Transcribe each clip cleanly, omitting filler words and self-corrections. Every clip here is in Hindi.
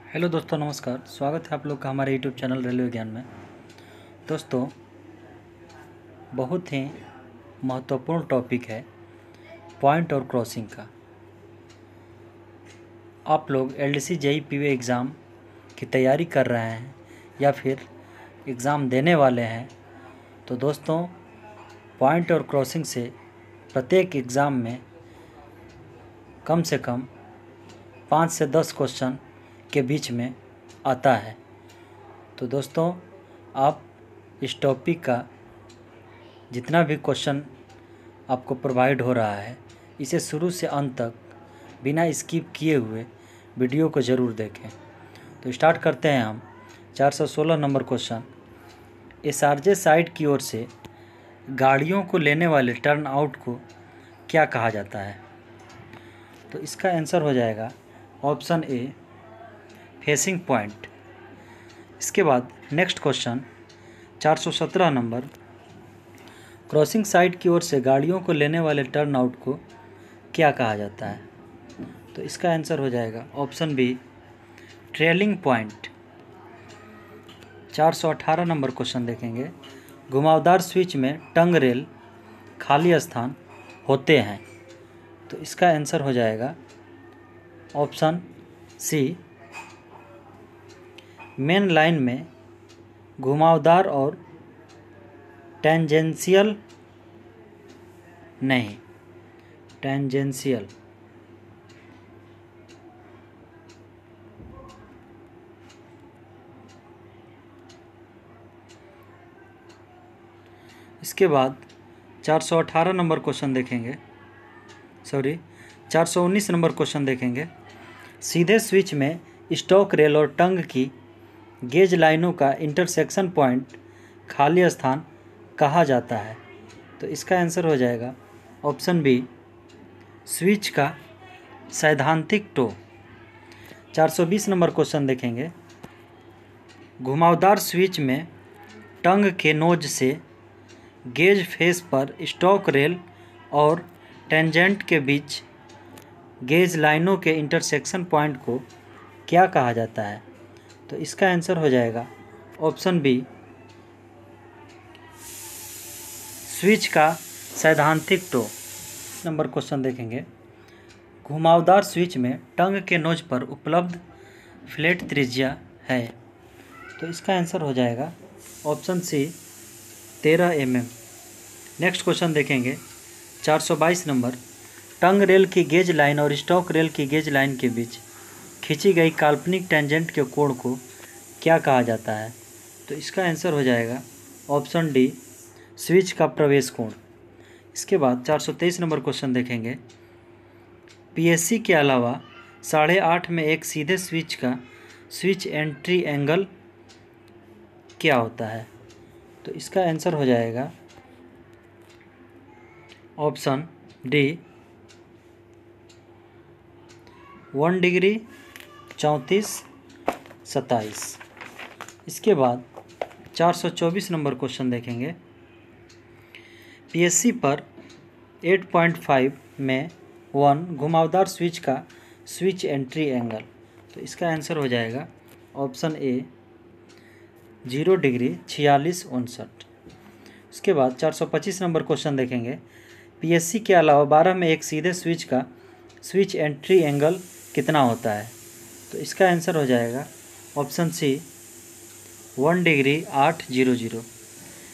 हेलो दोस्तों, नमस्कार। स्वागत है आप लोग का हमारे यूट्यूब चैनल रेलवे ज्ञान में। दोस्तों, बहुत ही महत्वपूर्ण टॉपिक है पॉइंट और क्रॉसिंग का। आप लोग एलडीसी जेईई पीवे एग्ज़ाम की तैयारी कर रहे हैं या फिर एग्ज़ाम देने वाले हैं, तो दोस्तों पॉइंट और क्रॉसिंग से प्रत्येक एग्ज़ाम में कम से कम 5 से 10 क्वेश्चन के बीच में आता है। तो दोस्तों, आप इस टॉपिक का जितना भी क्वेश्चन आपको प्रोवाइड हो रहा है, इसे शुरू से अंत तक बिना स्किप किए हुए वीडियो को ज़रूर देखें। तो स्टार्ट करते हैं हम। 416 नंबर क्वेश्चन, एसआरजे साइड की ओर से गाड़ियों को लेने वाले टर्न आउट को क्या कहा जाता है? तो इसका आंसर हो जाएगा ऑप्शन ए, फेसिंग पॉइंट। इसके बाद next question 417 number, crossing side की ओर से गाड़ियों को लेने वाले टर्न आउट को क्या कहा जाता है? तो इसका आंसर हो जाएगा option B, trailing point. 418 number question देखेंगे, घुमावदार स्विच में टंग रेल खाली स्थान होते हैं। तो इसका आंसर हो जाएगा ऑप्शन सी, मेन लाइन में घुमावदार और टेंजेंशियल नहीं, टेंजेंशियल। इसके बाद 418 नंबर क्वेश्चन देखेंगे, 419 नंबर क्वेश्चन देखेंगे, सीधे स्विच में स्टॉक रेल और टंग की गेज लाइनों का इंटरसेक्शन पॉइंट खाली स्थान कहा जाता है। तो इसका आंसर हो जाएगा ऑप्शन बी, स्विच का सैद्धांतिक टो। 420 नंबर क्वेश्चन देखेंगे, घुमावदार स्विच में टंग के नोज से गेज फेस पर स्टॉक रेल और टेंजेंट के बीच गेज लाइनों के इंटरसेक्शन पॉइंट को क्या कहा जाता है? तो इसका आंसर हो जाएगा ऑप्शन बी, स्विच का सैद्धांतिक टो। नंबर क्वेश्चन देखेंगे, घुमावदार स्विच में टंग के नोज पर उपलब्ध फ्लैट त्रिज्या है। तो इसका आंसर हो जाएगा option C, 13 mm। Next question देखेंगे 422 नंबर, टंग रेल की गेज लाइन और स्टॉक रेल की गेज लाइन के बीच खींची गई काल्पनिक टेंजेंट के कोण को क्या कहा जाता है? तो इसका आंसर हो जाएगा ऑप्शन डी, स्विच का प्रवेश कोण। इसके बाद 423 नंबर क्वेश्चन देखेंगे, पीएससी के अलावा 8.5 में एक सीधे स्विच का स्विच एंट्री एंगल क्या होता है? तो इसका आंसर हो जाएगा ऑप्शन डी, 1 डिग्री 34 27। इसके बाद 424 नंबर क्वेश्चन देखेंगे, पीएससी पर 8.5 में 1 घुमावदार स्विच का स्विच एंट्री एंगल। तो इसका आंसर हो जाएगा ऑप्शन ए, 0 डिग्री 46 59। इसके बाद 425 नंबर क्वेश्चन देखेंगे, पीएससी के अलावा 12 में एक सीधे स्विच का स्विच एंट्री एंगल कितना होता है? तो इसका आंसर हो जाएगा ऑप्शन सी, 1 डिग्री 800।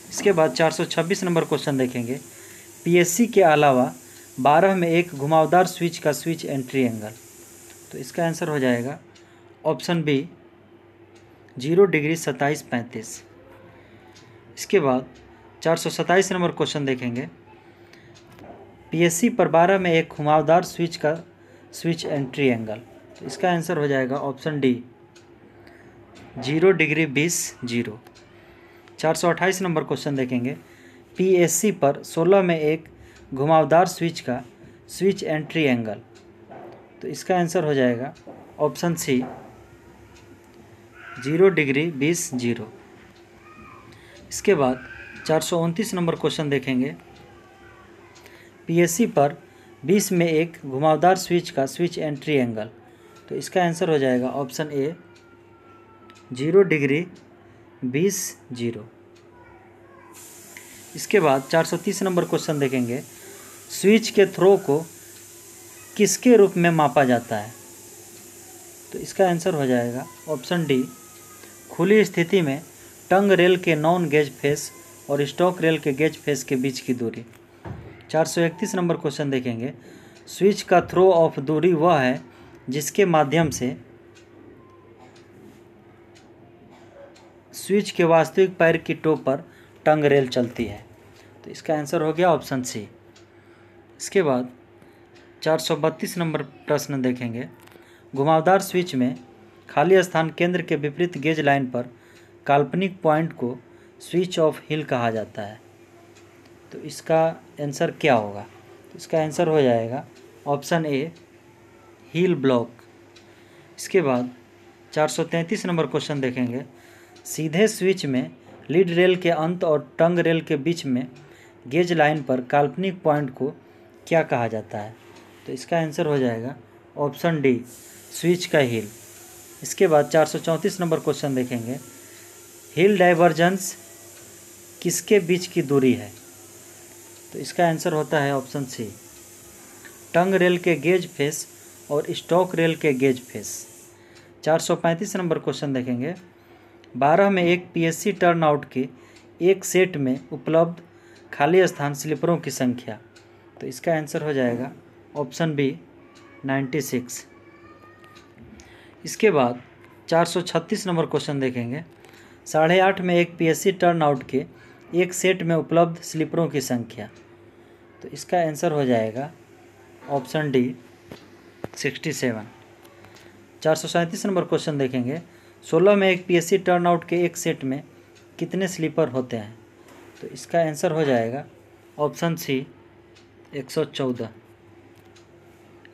इसके बाद 426 नंबर क्वेश्चन देखेंगे, पीएससी के अलावा 12 में एक घुमावदार स्विच का स्विच एंट्री एंगल। तो इसका आंसर हो जाएगा ऑप्शन बी, 0 डिग्री 27 35। इसके बाद 427 नंबर क्वेश्चन देखेंगे, पीएससी पर 12 में एक घुमावदार स्विच का स्विच एंट्री एंगल। तो इसका आंसर हो जाएगा option D, 0 degree 20 0। 428 number question देखेंगे, पीएससी पर 16 में एक घुमावदार स्विच का स्विच एंट्री एंगल। तो इसका आंसर हो जाएगा ऑप्शन सी, 0 डिग्री 20 0। इसके बाद 429 नंबर क्वेश्चन देखेंगे, पीएससी पर 20 में एक घुमावदार स्विच का स्विच एंट्री एंगल। तो इसका आंसर हो जाएगा ऑप्शन ए, 0 डिग्री 20 0। इसके बाद 430 नंबर क्वेश्चन देखेंगे, स्विच के थ्रो को किसके रूप में मापा जाता है? तो इसका आंसर हो जाएगा ऑप्शन डी, खुली स्थिति में टंग रेल के नॉन गेज फेस और स्टॉक रेल के गेज फेस के बीच की दूरी। 431 नंबर क्वेश्चन देखेंगे, स्विच का थ्रो ऑफ दूरी वह है जिसके माध्यम से स्विच के वास्तविक पैर की टो पर टंग रेल चलती है। तो इसका आंसर हो गया ऑप्शन सी। इसके बाद 432 नंबर प्रश्न देखेंगे, घुमावदार स्विच में खाली स्थान केंद्र के विपरीत गेज लाइन पर काल्पनिक पॉइंट को स्विच ऑफ हिल कहा जाता है। तो इसका आंसर क्या होगा? तो इसका आंसर हो जाएगा ऑप्शन ए, हील ब्लॉक। इसके बाद 433 नंबर क्वेश्चन देखेंगे, सीधे स्विच में लीड रेल के अंत और टंग रेल के बीच में गेज लाइन पर काल्पनिक पॉइंट को क्या कहा जाता है? तो इसका आंसर हो जाएगा ऑप्शन डी, स्विच का हील। इसके बाद 434 नंबर क्वेश्चन देखेंगे, हील डाइवर्जेंस किसके बीच की दूरी है? तो इसका आंसर होता है ऑप्शन सी, टंग रेल के गेज फेस और स्टॉक रेल के गेज फेस। 435 नंबर क्वेश्चन देखेंगे, 12 में एक पीएससी टर्न आउट के एक सेट में उपलब्ध खाली स्थान स्लीपरों की संख्या। तो इसका आंसर हो जाएगा ऑप्शन बी, 96। इसके बाद 436 नंबर क्वेश्चन देखेंगे, 8.5 में एक पीएससी टर्न आउट के एक सेट में उपलब्ध स्लीपरों की संख्या। तो इसका आंसर हो जाएगा ऑप्शन डी, 67। 437 नंबर क्वेश्चन देखेंगे, 16 में एक पीएससी टर्न आउट के एक सेट में कितने स्लीपर होते हैं? तो इसका आंसर हो जाएगा ऑप्शन सी, 114।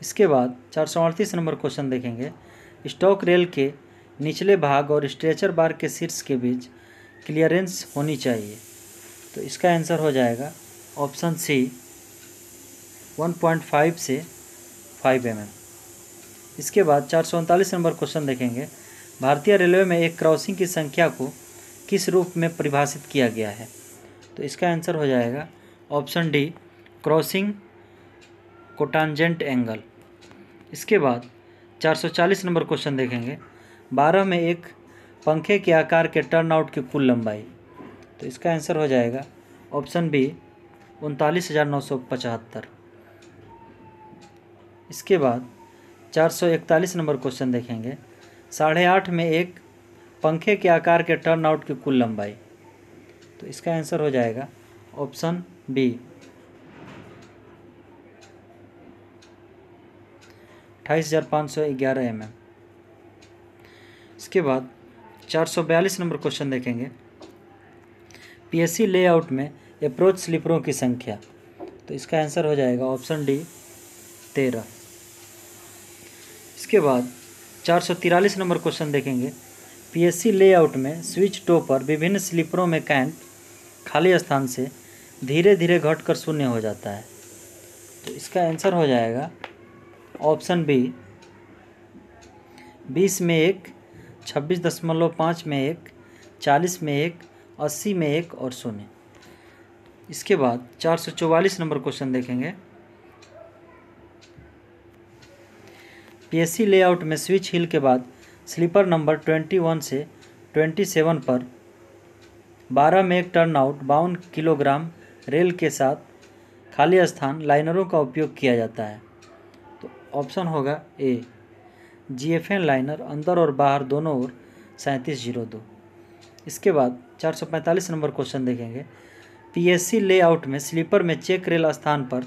इसके बाद 438 नंबर क्वेश्चन देखेंगे, स्टॉक रेल के निचले भाग और स्ट्रेचर बार के शीर्ष के बीच क्लियरेंस होनी चाहिए। तो इसका आंसर हो जाएगा ऑप्शन सी, 1.5 से 5 mm। इसके बाद 439 नंबर क्वेश्चन देखेंगे, भारतीय रेलवे में एक क्रॉसिंग की संख्या को किस रूप में परिभाषित किया गया है? तो इसका आंसर हो जाएगा ऑप्शन डी, क्रॉसिंग कोटांजेंट एंगल। इसके बाद 440 नंबर क्वेश्चन देखेंगे, 12 में एक पंखे के आकार के टर्न आउट की कुल लंबाई। तो इसका आंसर हो जाएगा ऑप्शन बी, 39,975। इसके बाद 441 नंबर क्वेश्चन देखेंगे, 8.5 में एक पंखे के आकार के टर्न आउट की कुल लंबाई। तो इसका आंसर हो जाएगा ऑप्शन बी, 28,511 mm। इसके बाद 442 नंबर क्वेश्चन देखेंगे, पीएससी लेआउट में अप्रोच स्लीपरों की संख्या। तो इसका आंसर हो जाएगा ऑप्शन डी, 13। इसके बाद 443 नंबर क्वेश्चन देखेंगे, पीएससी लेआउट में स्विच टो पर विभिन्न स्लीपरों में कैंट खाली स्थान से धीरे धीरे घटकर शून्य हो जाता है। तो इसका आंसर हो जाएगा ऑप्शन बी, 20 में 1, 26.5 में 1, 40 में 1, 80 में 1 और 0। इसके बाद 444 नंबर क्वेश्चन देखेंगे, पीएससी लेआउट में स्विच हिल के बाद स्लीपर नंबर 21 से 27 पर 12 में एक टर्न आउट 52 किलोग्राम रेल के साथ खाली स्थान लाइनरों का उपयोग किया जाता है। तो ऑप्शन होगा ए, जीएफएन लाइनर अंदर और बाहर दोनों ओर 3702। इसके बाद 445 नंबर क्वेश्चन देखेंगे, पीएससी लेआउट में स्लीपर में चेक रेल स्थान पर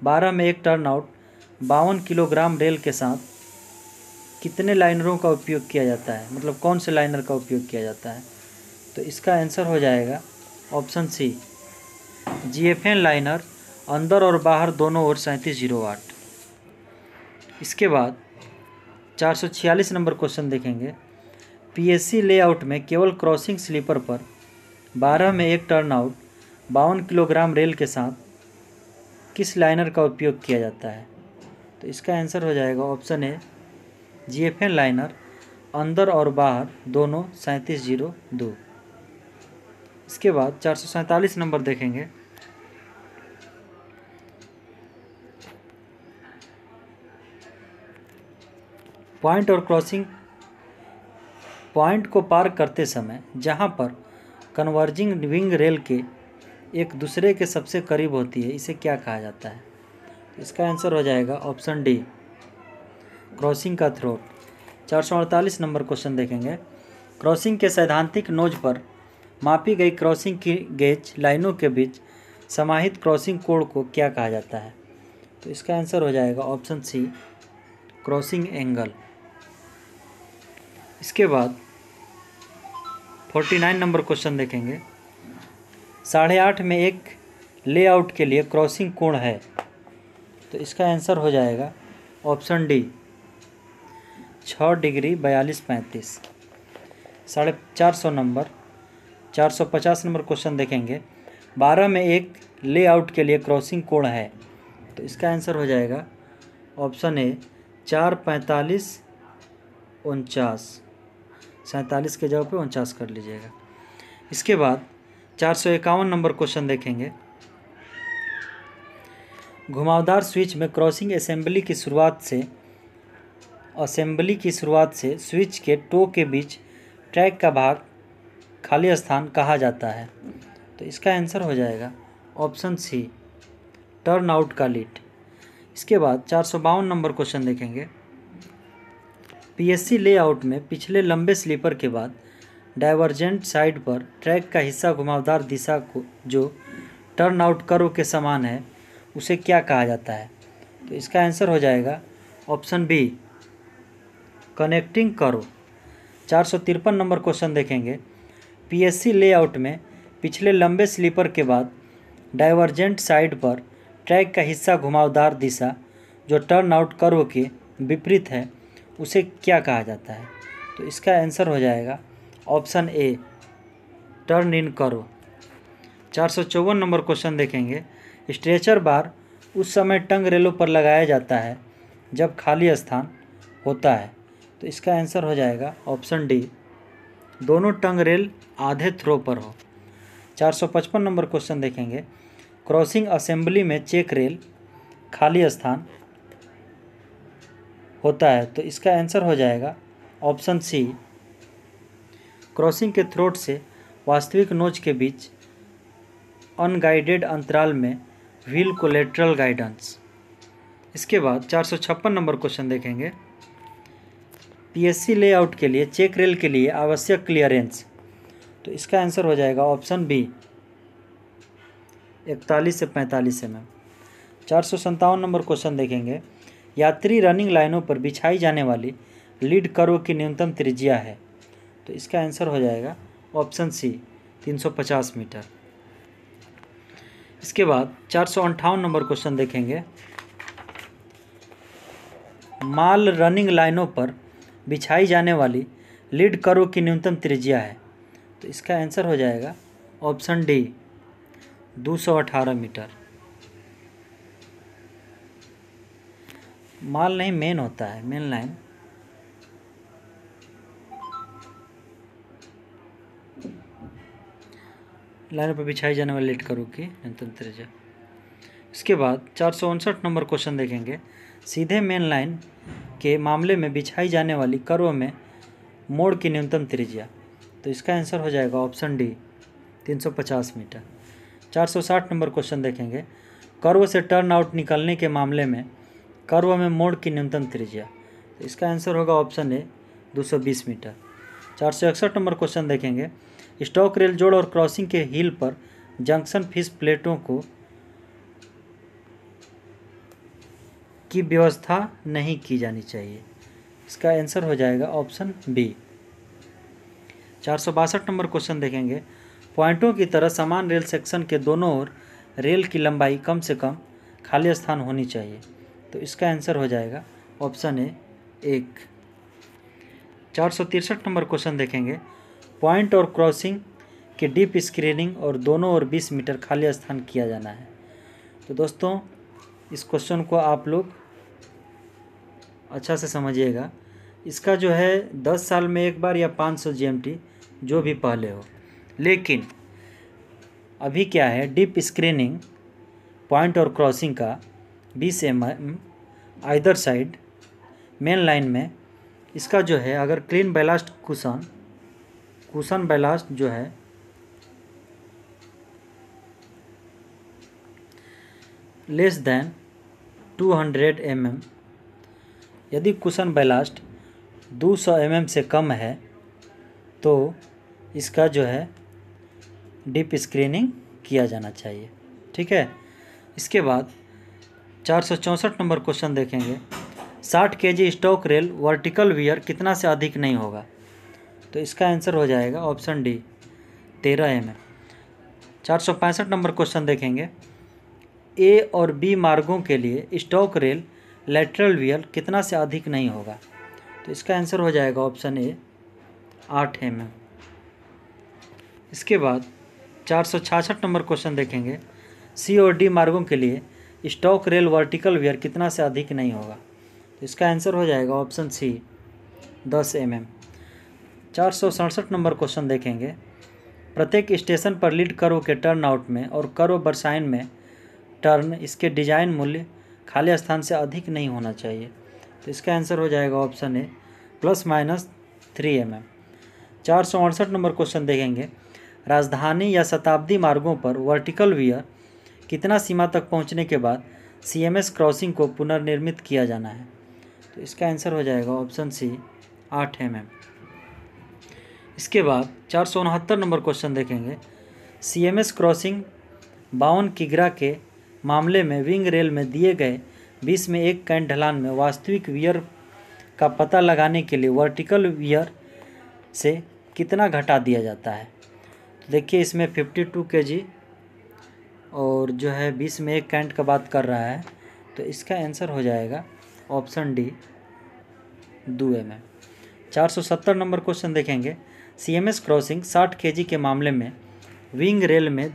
12 में एक टर्न आउट 52 किलोग्राम रेल के साथ कितने लाइनरों का उपयोग किया जाता है, मतलब कौन से लाइनर का उपयोग किया जाता है? तो इसका आंसर हो जाएगा ऑप्शन सी, जीएफएन लाइनर अंदर और बाहर दोनों ओर 3708। इसके बाद 446 नंबर क्वेश्चन देखेंगे, पीएससी लेआउट में केवल क्रॉसिंग स्लीपर पर 12 में एक टर्न आउट 52 किलोग्राम रेल के साथ किस लाइनर का उपयोग किया जाता है? तो इसका आंसर हो जाएगा ऑप्शन ए, जीएफएन लाइनर अंदर और बाहर दोनों 3702। इसके बाद 447 नंबर देखेंगे। पॉइंट और क्रॉसिंग, पॉइंट को पार करते समय जहां पर कन्वर्जिंग विंग रेल के एक दूसरे के सबसे करीब होती है, इसे क्या कहा जाता है? इसका आंसर हो जाएगा ऑप्शन डी, क्रॉसिंग का थ्रोट। 448 नंबर क्वेश्चन देखेंगे। क्रॉसिंग के सैद्धांतिक नोज पर मापी गई क्रॉसिंग की गेज लाइनों के बीच समाहित क्रॉसिंग कोण को क्या कहा जाता है? तो इसका आंसर हो जाएगा ऑप्शन सी, क्रॉसिंग एंगल। इसके बाद 49 नंबर क्वेश्चन देखेंगे। 8.5 में एक लेआउट के लिए क्रॉसिंग कोण है, तो इसका आंसर हो जाएगा option D, 6 degree 42-35। 450 number 450 number question देखेंगे। 12 में एक लेआउट के लिए क्रॉसिंग कोण है, तो इसका आंसर हो जाएगा ऑप्शन ए, 4:45-49। 47 के जगह पे 49 कर लीजिएगा। इसके बाद 451 नंबर क्वेश्चन देखेंगे। घुमावदार स्विच में क्रॉसिंग असेंबली की शुरुआत से स्विच के टो के बीच ट्रैक का भाग खाली स्थान कहा जाता है, तो इसका आंसर हो जाएगा ऑप्शन सी, टर्न आउट का लीड। इसके बाद 452 नंबर क्वेश्चन देखेंगे। पीएससी लेआउट में पिछले लंबे स्लीपर के बाद डाइवर्जेंट साइड पर ट्रैक का हिस्सा घुमावदार दिशा को जो टर्न आउट कर्व के समान है, उसे क्या कहा जाता है? तो इसका आंसर हो जाएगा option B, connecting curve. 453 number question देखेंगे। पीएससी लेआउट में पिछले लंबे स्लीपर के बाद डाइवर्जेंट साइड पर ट्रैक का हिस्सा घुमावदार दिशा जो टर्न आउट कर्व के विपरीत है, उसे क्या कहा जाता है? तो इसका आंसर हो जाएगा option A, turn in curve. 454 number question देखेंगे। स्ट्रेचर बार उस समय टंग रेलों पर लगाया जाता है जब खाली स्थान होता है, तो इसका आंसर हो जाएगा ऑप्शन डी, दोनों टंग रेल आधे थ्रो पर हो। 455 नंबर क्वेश्चन देखेंगे। क्रॉसिंग असेंबली में चेक रेल खाली स्थान होता है, तो इसका आंसर हो जाएगा ऑप्शन सी, क्रॉसिंग के थ्रोट से वास्तविक नोच के बीच अनगाइडेड अंतराल में व्हील को लेटरल गाइडेंस। इसके बाद 456 नंबर क्वेश्चन देखेंगे। पीएससी लेआउट के लिए चेक रेल के लिए आवश्यक क्लियरेंस, तो इसका आंसर हो जाएगा ऑप्शन बी, 41 से 45 mm। 457 नंबर क्वेश्चन देखेंगे। यात्री रनिंग लाइनों पर बिछाई जाने वाली लीड कर्व की न्यूनतम त्रिज्या है, तो इसका आंसर हो जाएगा ऑप्शन सी, 350 मीटर। इसके बाद 458 नंबर क्वेश्चन देखेंगे। माल रनिंग लाइनों पर बिछाई जाने वाली लीड कर्व की न्यूनतम त्रिज्या है, तो इसका आंसर हो जाएगा ऑप्शन डी, 218 मीटर। माल नहीं, मेन होता है, मेन लाइन। लाइन पर बिछाई जाने वाली लीड कर्व की न्यूनतम त्रिज्या। इसके बाद 459 नंबर क्वेश्चन देखेंगे। सीधे मेन लाइन के मामले में बिछाई जाने वाली कर्व में मोड़ की न्यूनतम त्रिज्या, तो इसका आंसर हो जाएगा option D, 350 metre. 460 number question देखेंगे। कर्व से टर्न आउट निकलने के मामले में कर्व में मोड़ की न्यूनतम त्रिज्या, तो इसका आंसर होगा option A, 220 metre. 461 number question देखेंगे। स्टॉक रेल जोड़ और क्रॉसिंग के हील पर जंक्शन फिश प्लेटों की व्यवस्था नहीं की जानी चाहिए, इसका आंसर हो जाएगा ऑप्शन बी। 462 नंबर क्वेश्चन देखेंगे। पॉइंटों की तरह समान रेल सेक्शन के दोनों ओर रेल की लंबाई कम से कम खाली स्थान होनी चाहिए, तो इसका आंसर हो जाएगा ऑप्शन ए, 1। 463 नंबर क्वेश्चन देखेंगे। पॉइंट और क्रॉसिंग के डीप स्क्रीनिंग और दोनों ओर 20 मीटर खाली स्थान किया जाना है। तो दोस्तों, इस क्वेश्चन को आप लोग अच्छा से समझिएगा इसका जो है 10 साल में एक बार या 500 GMT जो भी पहले हो। लेकिन अभी क्या है, डीप स्क्रीनिंग पॉइंट और क्रॉसिंग का 20 mm either side main line में, इसका जो है अगर क्लीन बैलास्ट कुशन बैलास्ट जो है लेस देन 200 mm, यदि कुशन बैलास्ट 200 mm से कम है तो इसका जो है डीप स्क्रीनिंग किया जाना चाहिए। ठीक है। इसके बाद 464 नंबर क्वेश्चन देखेंगे। 60 kg stock rail vertical wear कितना से अधिक नहीं होगा? तो इसका आंसर हो जाएगा option D 13 mm। 465 number question देखेंगे। ए और बी मार्गों के लिए स्टॉक रेल लेटरल वियर कितना से अधिक नहीं होगा? तो इसका आंसर हो जाएगा ऑप्शन ए 8 mm। इसके बाद 466 नंबर क्वेश्चन देखेंगे। सी और डी मार्गों के लिए स्टॉक रेल वर्टिकल वियर कितना से अधिक नहीं होगा? तो इसका आंसर हो जाएगा option C 10 mm। 467 number question देखेंगे। प्रत्येक स्टेशन पर लीड कर्व के टर्न आउट में और कर्व बरसाइन में टर्न इसके डिजाइन मूल्य खाली स्थान से अधिक नहीं होना चाहिए। तो इसका आंसर हो जाएगा option A ±3 mm। 468 number question देखेंगे। राजधानी या शताब्दी मार्गों पर वर्टिकल वियर कितना सीमा तक पहुंचने के बाद CMS क्रॉसिंग को पुनर्निर्मित किया जाना है? तो इसका आंसर हो जाएगा ऑप्शन सी 8 mm। इसके बाद 469 नंबर क्वेश्चन देखेंगे। CMS क्रॉसिंग 52 किग्रा के मामले में विंग रेल में दिए गए 20 में 1 कैंट ढलान में वास्तविक वियर का पता लगाने के लिए वर्टिकल वियर से कितना घटा दिया जाता है? तो देखिए इसमें 52 kg और जो है 20 में 1 कैंट का बात कर रहा है, तो इसका आंसर हो जाएगा option D 2 mm। 470 number question देखेंगे। CMS क्रॉसिंग 60 kg के मामले में विंग रेल में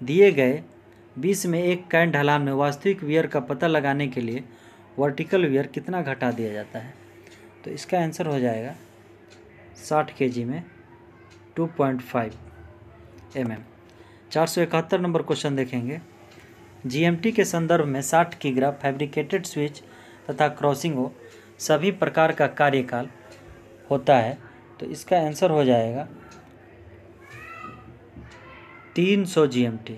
दिए गए 20 में 1 कैंट ढलान में वास्तविक वियर का पता लगाने के लिए वर्टिकल वियर कितना घटा दिया जाता है? तो इसका आंसर हो जाएगा 60 kg में 2.5 mm। 471 नंबर क्वेश्चन देखेंगे। GMT के संदर्भ में 60 किग्रा फैब्रिकेटेड स्विच तथा क्रॉसिंग हो सभी प्रकार का कार्यकाल होता है। तो इसका आंसर हो जाएगा 300 GMT।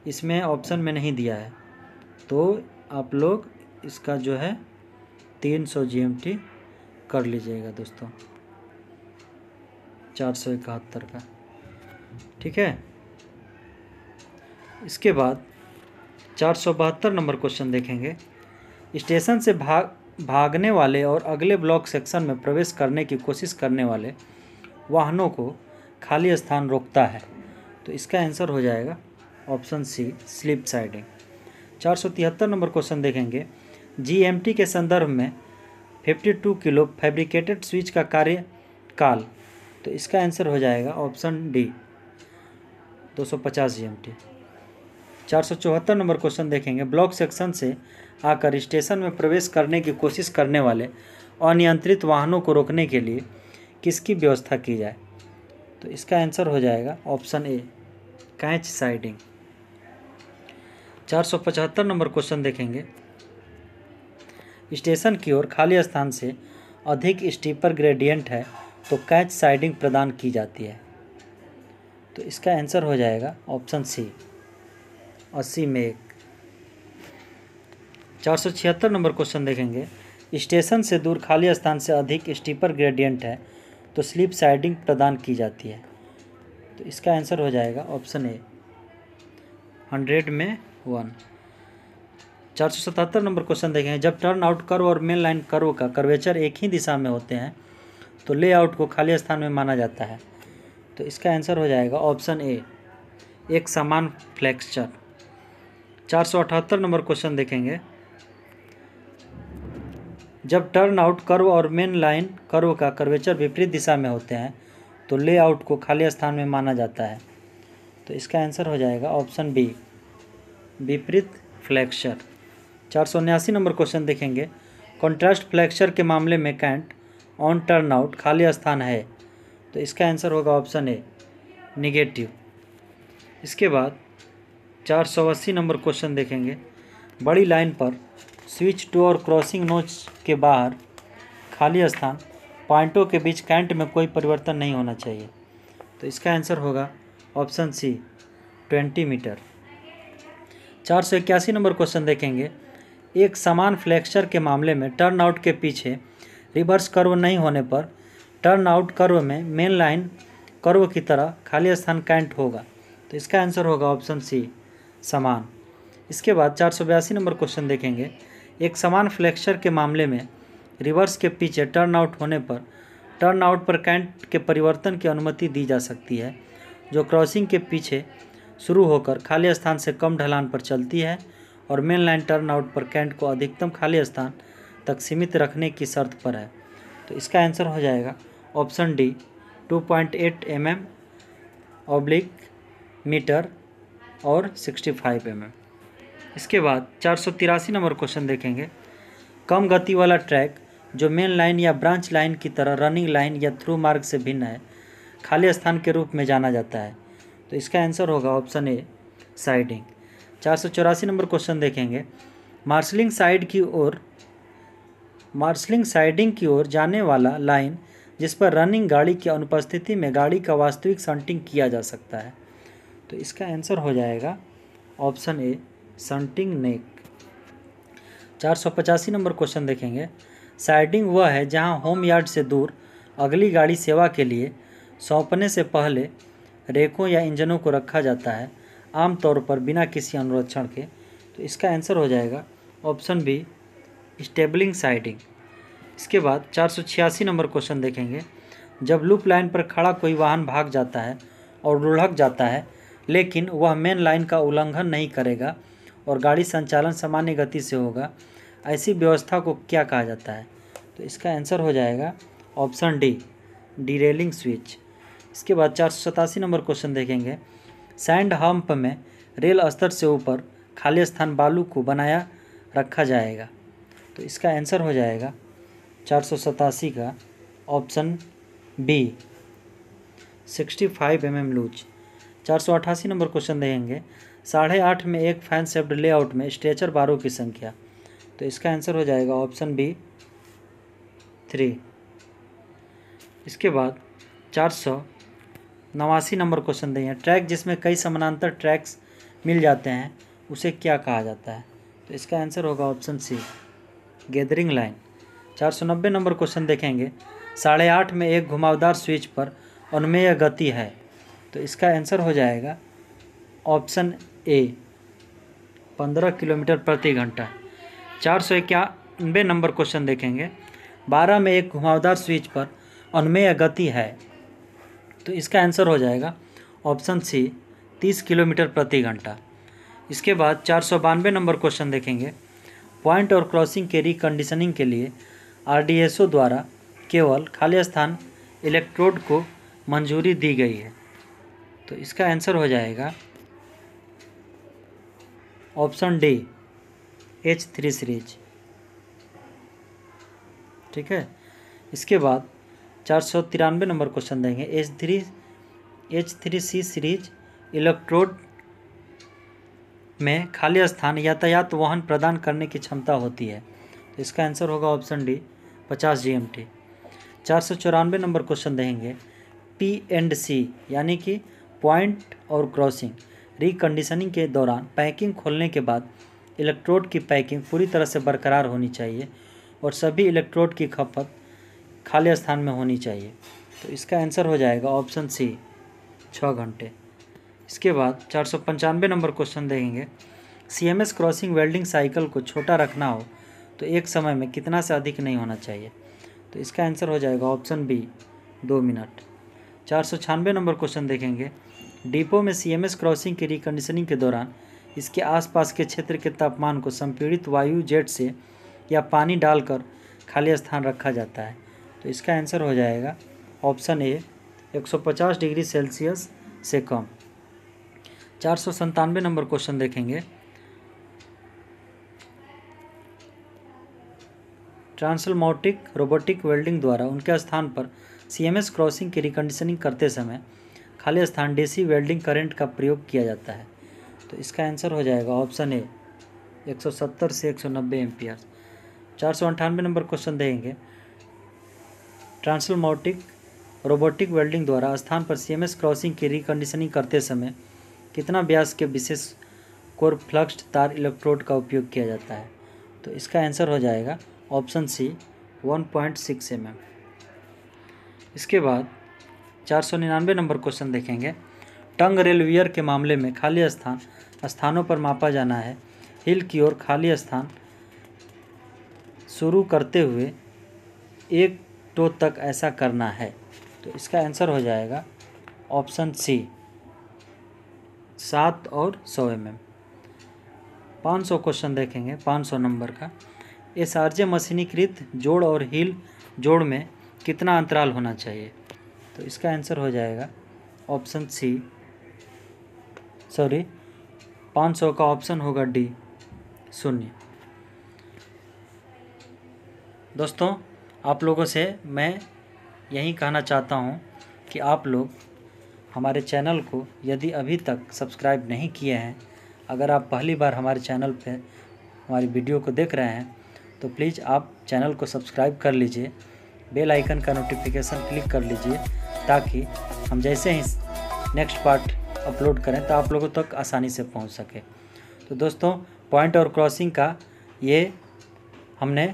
इसमें ऑप्शन में नहीं दिया है, तो आप लोग इसका जो है 300 GMT कर लीजिएगा दोस्तों 471 का। ठीक है। इसके बाद 472 नंबर क्वेश्चन देखेंगे। स्टेशन से भागने वाले और अगले ब्लॉक सेक्शन में प्रवेश करने की कोशिश करने वाले वाहनों को खाली स्थान रोकता है। तो इसका आंसर हो जाएगा option C slip siding. 473 number question देखेंगे। GMT के संदर्भ में 52 किलो फैब्रिकेटेड स्विच का कार्यकाल, तो इसका आंसर हो जाएगा option D 250 GMT। 474 number question देखेंगे। ब्लॉक सेक्शन से आकर स्टेशन में प्रवेश करने की कोशिश करने वाले अनियंत्रित वाहनों को रोकने के लिए किसकी व्यवस्था की जाए? तो इसका आंसर हो जाएगा option A catch siding. 475 number question देखेंगे। स्टेशन की ओर खाली स्थान से अधिक स्टीपर ग्रेडियंट है तो कैच साइडिंग प्रदान की जाती है। तो इसका आंसर हो जाएगा ऑप्शन सी 80 में 1। 476 नंबर क्वेश्चन देखेंगे। स्टेशन से दूर खाली स्थान से अधिक स्टीपर ग्रेडियंट है तो स्लिप साइडिंग प्रदान की जाती है। तो इसका आंसर हो जाएगा ऑप्शन ए 100 में 1। 477 नंबर क्वेश्चन देखेंगे। जब टर्न आउट कर्व और मेन लाइन कर्व का कर्वेचर एक ही दिशा में होते हैं तो लेआउट को खाली स्थान में माना जाता है। तो इसका आंसर हो जाएगा ऑप्शन ए एक समान फ्लेक्चर। 478 नंबर क्वेश्चन देखेंगे। जब टर्न आउट कर्व और मेन लाइन कर्व का कर्वेचर विपरीत दिशा में होते हैं तो लेआउट को खाली स्थान में माना जाता है। तो इसका आंसर हो जाएगा ऑप्शन बी विपरीत फ्लेक्चर। 479 नंबर क्वेश्चन देखेंगे। कॉन्ट्रास्ट फ्लेक्चर के मामले में कैंट ऑन टर्न आउट खाली स्थान है। तो इसका आंसर होगा ऑप्शन ए निगेटिव। इसके बाद 480 नंबर क्वेश्चन देखेंगे। बड़ी लाइन पर स्विच टू और क्रॉसिंग नोच के बाहर खाली स्थान पॉइंटों के बीच कैंट में कोई परिवर्तन नहीं होना चाहिए। तो इसका आंसर होगा option C 20 metre. 481 number question देखेंगे। एक समान फ्लेक्चर के मामले में टर्न आउट के पीछे रिवर्स कर्व नहीं होने पर टर्न आउट कर्व में मेन लाइन कर्व की तरह खाली स्थान कैंट होगा। तो इसका आंसर होगा ऑप्शन सी समान। इसके बाद 482 नंबर क्वेश्चन देखेंगे। एक समान फ्लेक्चर के मामले में रिवर्स के पीछे टर्न आउट होने पर टर्न आउट पर कैंट के परिवर्तन की अनुमति दी जा सकती है, जो क्रॉसिंग के पीछे शुरू होकर खाली स्थान से कम ढलान पर चलती है और मेन लाइन टर्न आउट पर कैंट को अधिकतम खाली स्थान तक सीमित रखने की शर्त पर है। तो इसका आंसर हो जाएगा option D 2.8 mm oblique metre और 65 mm। इसके बाद 483 नंबर क्वेश्चन देखेंगे। कम गति वाला ट्रैक जो मेन लाइन या ब्रांच लाइन की तरह रनिंग लाइन या थ्रू मार्ग से भिन्न है, खाली स्थान के रूप में जाना जाता है। तो इसका आंसर होगा ऑप्शन ए साइडिंग। 484 नंबर क्वेश्चन देखेंगे। मार्शलिंग साइडिंग की ओर जाने वाला लाइन जिस पर रनिंग गाड़ी की अनुपस्थिति में गाड़ी का वास्तविक शंटिंग किया जा सकता है। तो इसका आंसर हो जाएगा option A shunting neck. 485 number question देखेंगे। साइडिंग वह है जहां होम यार्ड से दूर अगली गाड़ी सेवा के लिए सौंपने से पहले रेकों या इंजनों को रखा जाता है, आमतौर पर बिना किसी अनुरक्षण के। तो इसका आंसर हो जाएगा ऑप्शन बी स्टेबलिंग साइडिंग। इसके बाद 486 नंबर क्वेश्चन देखेंगे। जब लूप लाइन पर खड़ा कोई वाहन भाग जाता है और लुढ़क जाता है, लेकिन वह मेन लाइन का उल्लंघन नहीं करेगा और गाड़ी संचालन सामान्य गति से होगा, ऐसी व्यवस्था को क्या कहा जाता है? तो इसका आंसर हो जाएगा ऑप्शन डी डीरेलिंग स्विच। इसके बाद 487 नंबर क्वेश्चन देखेंगे। सैंड हम्प में रेल स्तर से ऊपर खाली स्थान बालू को बनाया रखा जाएगा। तो इसका आंसर हो जाएगा 487 का option B 65 mm loose. 488 number question देखेंगे। 8.5 में एक फैन शेप्ड लेआउट में स्ट्रेचर बारों की संख्या। तो इसका आंसर हो जाएगा ऑप्शन बी 3। इसके बाद 489 नंबर क्वेश्चन देंगे। ट्रैक जिसमें कई समानांतर ट्रैक्स मिल जाते हैं उसे क्या कहा जाता है? तो इसका आंसर होगा option C gathering line. 490 number question देखेंगे। 8.5 में एक घुमावदार स्विच पर अनुमेय गति है। तो इसका आंसर हो जाएगा ऑप्शन ए 15 किलोमीटर प्रति घंटा। 491 नंबर क्वेश्चन देखेंगे। 12 में एक घुमावदार स्विच पर अनुमेय गति है। तो इसका आंसर हो जाएगा ऑप्शन सी 30 किलोमीटर प्रति घंटा। इसके बाद 492 नंबर क्वेश्चन देखेंगे। पॉइंट और क्रॉसिंग के रिकंडीशनिंग के लिए आरडीएसओ द्वारा केवल खाली स्थान इलेक्ट्रोड को मंजूरी दी गई है। तो इसका आंसर हो जाएगा ऑप्शन डी H3 सीरीज। ठीक है। इसके बाद 493 नंबर क्वेश्चन देंगे। H3C सीरीज इलेक्ट्रोड में खाली स्थान यातायात वहन प्रदान करने की क्षमता होती है। तो इसका आंसर होगा option D 50 GMT। 494 number question देंगे। P&C यानी कि पॉइंट और क्रॉसिंग रिकंडीशनिंग के दौरान पैकिंग खोलने के बाद इलेक्ट्रोड की पैकिंग पूरी तरह से बरकरार होनी चाहिए और सभी इलेक्ट्रोड की खपत खाली स्थान में होनी चाहिए। तो इसका आंसर हो जाएगा ऑप्शन सी 6 घंटे। इसके बाद 495 नंबर क्वेश्चन देखेंगे। CMS क्रॉसिंग वेल्डिंग साइकिल को छोटा रखना हो तो एक समय में कितना से अधिक नहीं होना चाहिए? तो इसका आंसर हो जाएगा option B 2 minute. 496 number question देखेंगे। डिपो में CMS क्रॉसिंग की रिकंडीशनिंग के दौरान इसके आसपास के क्षेत्र के तापमान को संपीड़ित वायु जेट से या पानी डालकर खाली स्थान रखा जाता है। तो इसका आंसर हो जाएगा ऑप्शन ए 150 डिग्री सेल्सियस से कम। 497 नंबर क्वेश्चन देखेंगे। ट्रांसलमॉटिक रोबोटिक वेल्डिंग द्वारा उनके स्थान पर CMS क्रॉसिंग की रिकंडीशनिंग करते समय खाली स्थान DC वेल्डिंग करंट का प्रयोग किया जाता है। तो इसका आंसर हो जाएगा ऑप्शन ए 170 से 190 एम्पियर। 498 नंबर क्वेश्चन देंगे। ट्रांसलमॉटिक रोबोटिक वेल्डिंग द्वारा स्थान पर CMS क्रॉसिंग की रिकंडीशनिंग करते समय कितना व्यास के विशेष कोर फ्लक्स्ड तार इलेक्ट्रोड का उपयोग किया जाता है। तो इसका आंसर हो जाएगा ऑप्शन सी 1.6 mm। इसके बाद 499 नंबर क्वेश्चन देखेंगे। टंग रेल वियर के मामले में खाली स्थानों पर मापा जाना है। हिल की ओर खाली स्थान शुरू करते हुए एक टो तक ऐसा करना है। तो इसका आंसर हो जाएगा ऑप्शन सी 7 और 100 mm। 500 क्वेश्चन देखेंगे। 500 नंबर का। SRJ मशीनीकृत जोड़ और हिल जोड़ में कितना अंतराल होना चाहिए। तो इसका आंसर हो जाएगा ऑप्शन सी 500 का ऑप्शन होगा डी 0। दोस्तों, आप लोगों से मैं यही कहना चाहता हूँ कि आप लोग हमारे चैनल को यदि अभी तक सब्सक्राइब नहीं किए हैं, अगर आप पहली बार हमारे चैनल पे हमारी वीडियो को देख रहे हैं तो प्लीज़ आप चैनल को सब्सक्राइब कर लीजिए, बेल आइकन का नोटिफिकेशन क्लिक कर लीजिए, ताकि हम जैसे ही नेक्स्ट पार्ट अपलोड करें तो आप लोगों तक आसानी से पहुंच सके। तो दोस्तों, पॉइंट और क्रॉसिंग का ये हमने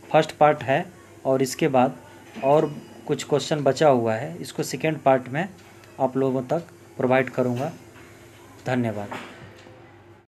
फर्स्ट पार्ट है और इसके बाद और कुछ क्वेश्चन बचा हुआ है, इसको सेकेंड पार्ट में आप लोगों तक प्रोवाइड करूँगा। धन्यवाद।